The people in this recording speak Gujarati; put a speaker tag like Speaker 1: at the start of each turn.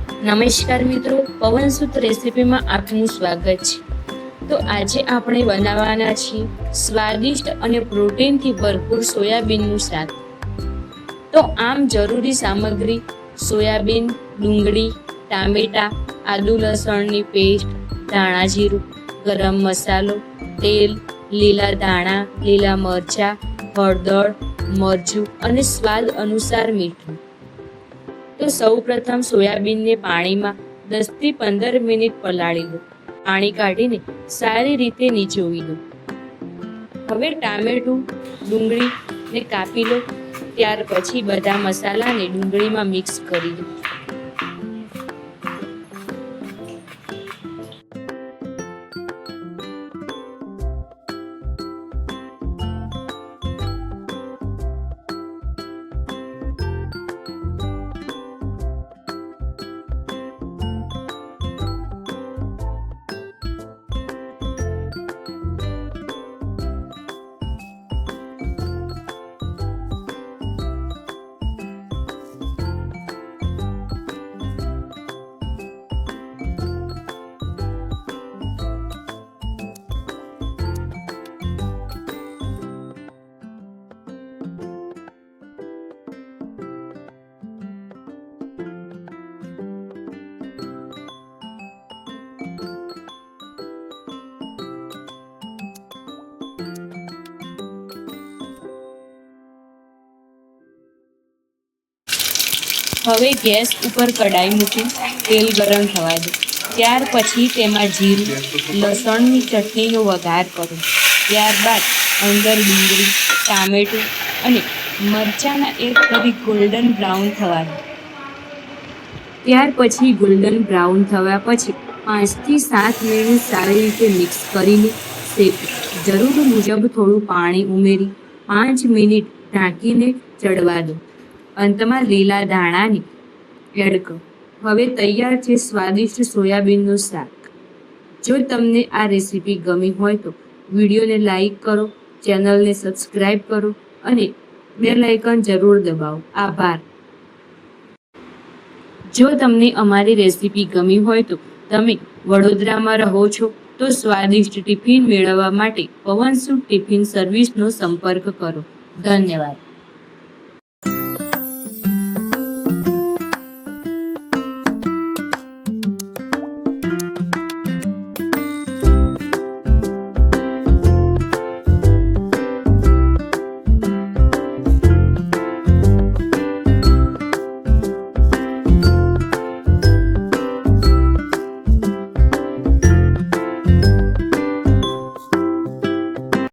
Speaker 1: નમસ્કાર મિત્રો, પવનસુત રેસીપીમાં આપનું સ્વાગત છે। તો આજે આપણે બનાવવાના છીએ સ્વાદિષ્ટ અને પ્રોટીનથી ભરપૂર સોયાબીનનું શાક। તો આમ જરૂરી સામગ્રી: સોયાબીન, ડુંગળી, ટામેટા, આદુ લસણની પેસ્ટ, ધાણા જીરું, ગરમ મસાલો, તેલ, લીલા ધાણા, લીલા મરચાં, હળદર, મરચું અને સ્વાદ અનુસાર મીઠું। તો સૌપ્રથમ સોયાબીનને પાણીમાં 10 થી 15 મિનિટ પલાળી દો। પાણી કાઢીને સારી રીતે નીચોવી દો। હવે ટામેટું, ડુંગળીને કાપી લો। ત્યાર પછી બધા મસાલાને ડુંગળીમાં મિક્સ કરી દો। હવે ગેસ ઉપર કડાઈ મૂકી તેલ ગરમ થવા દો। ત્યાર પછી તેમાં જીરું, લસણની ચટણીનો વઘાર કરો। ત્યારબાદ અંદર ડુંગળી, ટામેટું અને મરચાંના એડ કરી ગોલ્ડન બ્રાઉન થવા દો। ત્યાર પછી ગોલ્ડન બ્રાઉન થવા પછી 5 થી 7 મિનિટ સારી રીતે મિક્સ કરીને શેકો। જરૂર મુજબ થોડું પાણી ઉમેરી 5 મિનિટ ઢાંકીને ચડવા દો। અંતમાં લીલા ધાણાને એડ કરો। હવે તૈયાર છે સ્વાદિષ્ટ સોયાબીનનું શાક। જો તમને આ રેસીપી ગમી હોય તો વિડીયોને લાઈક કરો, ચેનલને સબસ્ક્રાઈબ કરો અને બેલ આઇકન જરૂર દબાવો। આભાર। જો તમને અમારી રેસીપી ગમી હોય તો તમે વડોદરામાં રહો છો તો સ્વાદિષ્ટ ટિફિન મેળવવા માટે પવનસુત ટિફિન સર્વિસનો સંપર્ક કરો। ધન્યવાદ।